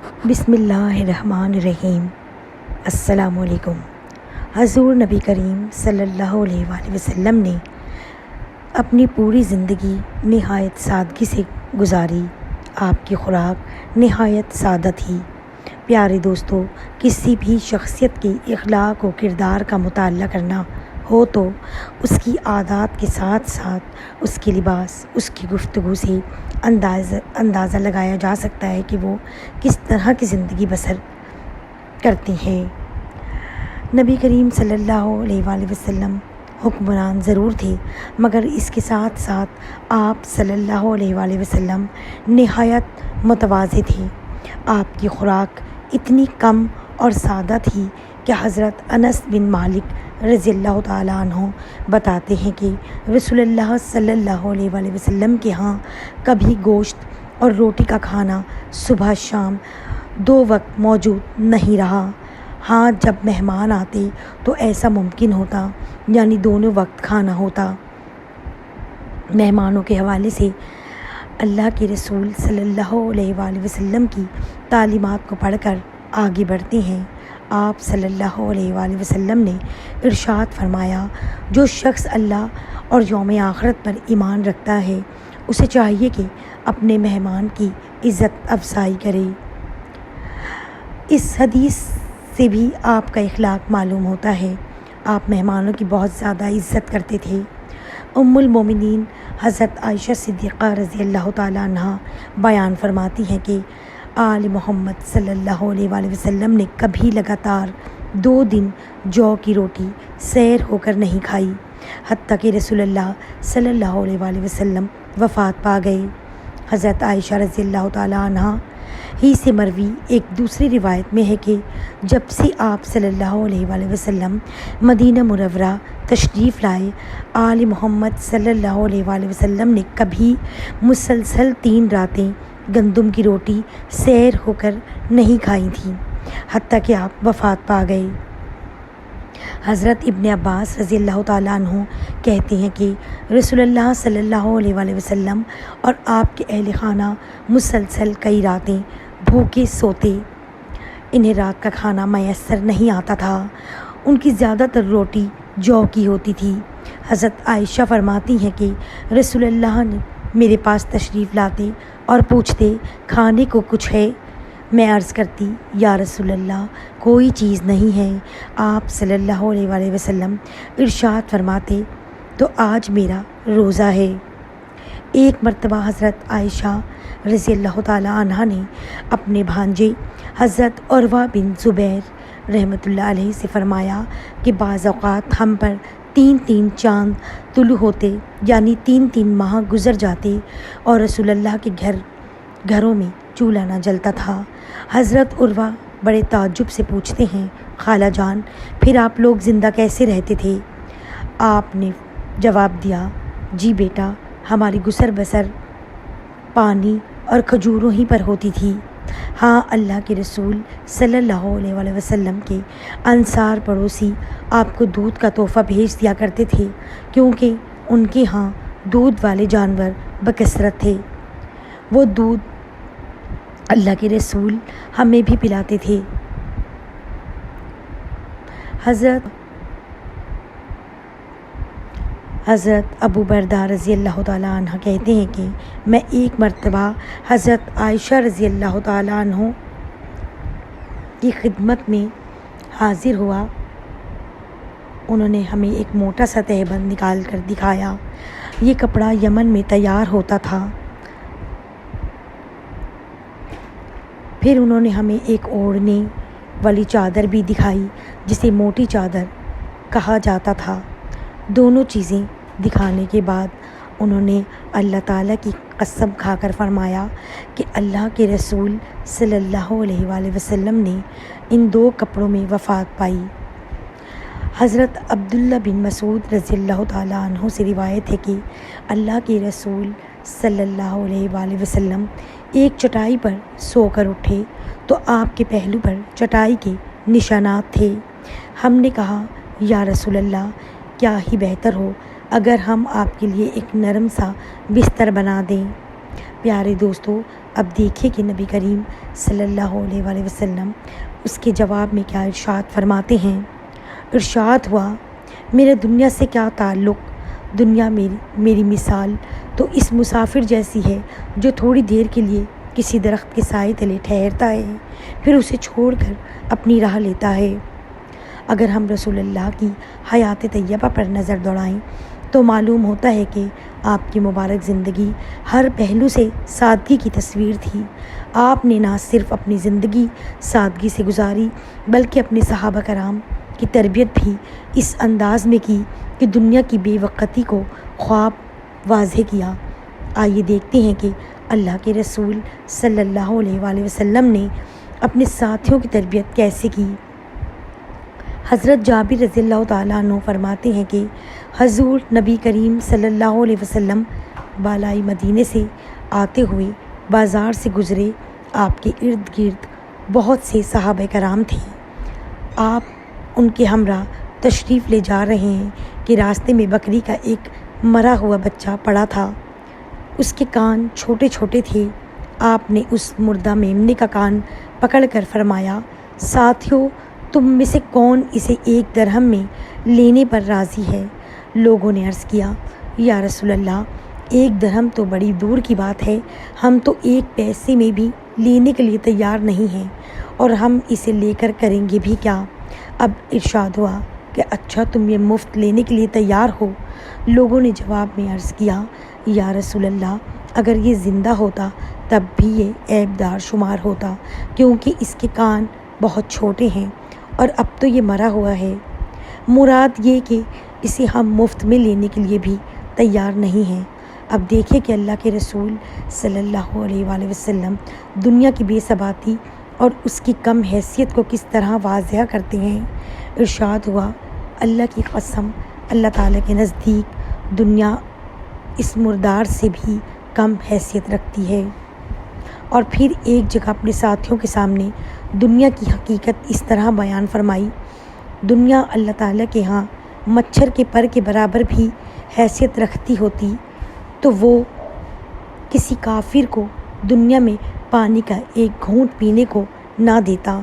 بسم اللہ الرحمن الرحیم۔ السلام علیکم۔ حضور نبی کریم صلی اللہ علیہ وآلہ وسلم نے اپنی پوری زندگی نہایت سادگی سے گزاری۔ آپ کی خوراک نہایت سادہ تھی۔ پیارے دوستو، کسی بھی شخصیت کے اخلاق و کردار کا مطالعہ کرنا ہو تو اس کی عادات کے ساتھ ساتھ اس کے لباس، اس کی گفتگو سے اندازہ لگایا جا سکتا ہے کہ وہ کس طرح کی زندگی بسر کرتے ہیں۔ نبی کریم صلی اللہ علیہ وآلہ وسلم حکمران ضرور تھے، مگر اس کے ساتھ ساتھ آپ صلی اللہ علیہ وآلہ وسلم نہایت متواضع تھے۔ آپ کی خوراک اتنی کم اور سادہ تھی کہ حضرت انس بن مالک رضی اللہ تعالیٰ عنہ بتاتے ہیں کہ رسول اللہ صلی اللہ علیہ وآلہ وسلم کے ہاں کبھی گوشت اور روٹی کا کھانا صبح شام 2 وقت موجود نہیں رہا۔ ہاں، جب مہمان آتے تو ایسا ممکن ہوتا، یعنی دونوں وقت کھانا ہوتا۔ مہمانوں کے حوالے سے اللہ کے رسول صلی اللہ علیہ وآلہ وسلم کی تعلیمات کو پڑھ کر آگے بڑھتے ہیں۔ آپ صلی اللہ علیہ وآلہ وسلم نے ارشاد فرمایا، جو شخص اللہ اور یوم آخرت پر ایمان رکھتا ہے اسے چاہیے کہ اپنے مہمان کی عزت افزائی کرے۔ اس حدیث سے بھی آپ کا اخلاق معلوم ہوتا ہے۔ آپ مہمانوں کی بہت زیادہ عزت کرتے تھے۔ ام المومنین حضرت عائشہ صدیقہ رضی اللہ تعالیٰ عنہ بیان فرماتی ہیں کہ آل محمد صلی اللہ علیہ وآلہ وسلم نے کبھی لگاتار 2 دن جو کی روٹی سیر ہو کر نہیں کھائی، حتیٰ کہ رسول اللہ صلی اللہ علیہ وآلہ وسلم وفات پا گئے۔ حضرت عائشہ رضی اللہ تعالیٰ عنہ ہی سے مروی ایک دوسری روایت میں ہے کہ جب سے آپ صلی اللہ علیہ وآلہ وسلم مدینہ منورہ تشریف لائے، آل محمد صلی اللہ علیہ وآلہ وسلم نے کبھی مسلسل 3 راتیں گندم کی روٹی سیر ہو کر نہیں کھائی تھیں، حتیٰ کہ آپ وفات پا گئے۔ حضرت ابن عباس رضی اللہ تعالیٰ عنہ کہتے ہیں کہ رسول اللہ صلی اللہ علیہ وآلہ وسلم اور آپ کے اہل خانہ مسلسل کئی راتیں بھوکے سوتے، انہیں رات کا کھانا میسر نہیں آتا تھا۔ ان کی زیادہ تر روٹی جو کی ہوتی تھی۔ حضرت عائشہ فرماتی ہیں کہ رسول اللہ نے میرے پاس تشریف لاتے اور پوچھتے کھانے کو کچھ ہے؟ میں عرض کرتی یا رسول اللہ کوئی چیز نہیں ہے۔ آپ صلی اللہ علیہ وآلہ وسلم ارشاد فرماتے تو آج میرا روزہ ہے۔ ایک مرتبہ حضرت عائشہ رضی اللہ تعالیٰ عنہ نے اپنے بھانجے حضرت عروہ بن زبیر رحمۃ اللہ علیہ سے فرمایا کہ بعض اوقات ہم پر 3 چاند طلوع ہوتے، یعنی 3 ماہ گزر جاتے اور رسول اللہ کے گھروں میں چولہا نہ جلتا تھا۔ حضرت عروہ بڑے تعجب سے پوچھتے ہیں، خالہ جان پھر آپ لوگ زندہ کیسے رہتے تھے؟ آپ نے جواب دیا، جی بیٹا، ہماری گزر بسر پانی اور کھجوروں ہی پر ہوتی تھی۔ ہاں، اللہ کے رسول صلی اللہ علیہ وآلہ وسلم کے انصار پڑوسی آپ کو دودھ کا تحفہ بھیج دیا کرتے تھے، کیونکہ ان کے ہاں دودھ والے جانور بکثرت تھے۔ وہ دودھ اللہ کے رسول ہمیں بھی پلاتے تھے۔ حضرت ابو بردہ رضی اللہ تعالیٰ عنہ کہتے ہیں کہ میں ایک مرتبہ حضرت عائشہ رضی اللہ تعالیٰ عنہ کی خدمت میں حاضر ہوا۔ انہوں نے ہمیں ایک موٹا سا تہبند نکال کر دکھایا۔ یہ کپڑا یمن میں تیار ہوتا تھا۔ پھر انہوں نے ہمیں ایک اوڑھنے والی چادر بھی دکھائی جسے موٹی چادر کہا جاتا تھا۔ دونوں چیزیں دکھانے کے بعد انہوں نے اللہ تعالیٰ کی قسم کھا کر فرمایا کہ اللہ کے رسول صلی اللہ علیہ وآلہ وسلم نے ان 2 کپڑوں میں وفات پائی۔ حضرت عبداللہ بن مسعود رضی اللہ تعالیٰ عنہ سے روایت ہے کہ اللہ کے رسول صلی اللہ علیہ وآلہ وسلم ایک چٹائی پر سو کر اٹھے تو آپ کے پہلو پر چٹائی کے نشانات تھے۔ ہم نے کہا یا رسول اللہ، کیا ہی بہتر ہو اگر ہم آپ کے لیے ایک نرم سا بستر بنا دیں۔ پیارے دوستو، اب دیکھیں کہ نبی کریم صلی اللہ علیہ وآلہ وسلم اس کے جواب میں کیا ارشاد فرماتے ہیں۔ ارشاد ہوا، میرا دنیا سے کیا تعلق، دنیا میری مثال تو اس مسافر جیسی ہے جو تھوڑی دیر کے لیے کسی درخت کے سائے تلے ٹھہرتا ہے، پھر اسے چھوڑ کر اپنی راہ لیتا ہے۔ اگر ہم رسول اللہ کی حیات طیبہ پر نظر دوڑائیں تو معلوم ہوتا ہے کہ آپ کی مبارک زندگی ہر پہلو سے سادگی کی تصویر تھی۔ آپ نے نہ صرف اپنی زندگی سادگی سے گزاری بلکہ اپنے صحابہ کرام کی تربیت بھی اس انداز میں کی کہ دنیا کی بے وقتی کو خواب واضح کیا۔ آئیے دیکھتے ہیں کہ اللہ کے رسول صلی اللہ علیہ وآلہ وسلم نے اپنے ساتھیوں کی تربیت کیسے کی۔ حضرت جابر رضی اللہ تعالیٰ عنہ فرماتے ہیں کہ حضور نبی کریم صلی اللہ علیہ وسلم بالائی مدینے سے آتے ہوئے بازار سے گزرے۔ آپ کے ارد گرد بہت سے صحابہ کرام تھے۔ آپ ان کے ہمراہ تشریف لے جا رہے ہیں کہ راستے میں بکری کا ایک مرا ہوا بچہ پڑا تھا۔ اس کے کان چھوٹے چھوٹے تھے۔ آپ نے اس مردہ میمنے کا کان پکڑ کر فرمایا، ساتھیو، تم میں سے کون اسے 1 درہم میں لینے پر راضی ہے؟ لوگوں نے عرض کیا، یا رسول اللہ، 1 درہم تو بڑی دور کی بات ہے، ہم تو 1 پیسے میں بھی لینے کے لیے تیار نہیں ہیں، اور ہم اسے لے کر کریں گے بھی کیا؟ اب ارشاد ہوا کہ اچھا، تم یہ مفت لینے کے لیے تیار ہو؟ لوگوں نے جواب میں عرض کیا، یا رسول اللہ، اگر یہ زندہ ہوتا تب بھی یہ عیب دار شمار ہوتا، کیونکہ اس کے کان بہت چھوٹے ہیں اور اب تو یہ مرا ہوا ہے۔ مراد یہ کہ اسے ہم مفت میں لینے کے لیے بھی تیار نہیں ہیں۔ اب دیکھیں کہ اللہ کے رسول صلی اللہ علیہ وآلہ وسلم دنیا کی بے ثباتی اور اس کی کم حیثیت کو کس طرح واضح کرتے ہیں۔ ارشاد ہوا، اللہ کی قسم، اللہ تعالیٰ کے نزدیک دنیا اس مردار سے بھی کم حیثیت رکھتی ہے۔ اور پھر ایک جگہ اپنے ساتھیوں کے سامنے دنیا کی حقیقت اس طرح بیان فرمائی، دنیا اللہ تعالیٰ کے ہاں مچھر کے پر کے برابر بھی حیثیت رکھتی ہوتی تو وہ کسی کافر کو دنیا میں پانی کا ایک گھونٹ پینے کو نہ دیتا۔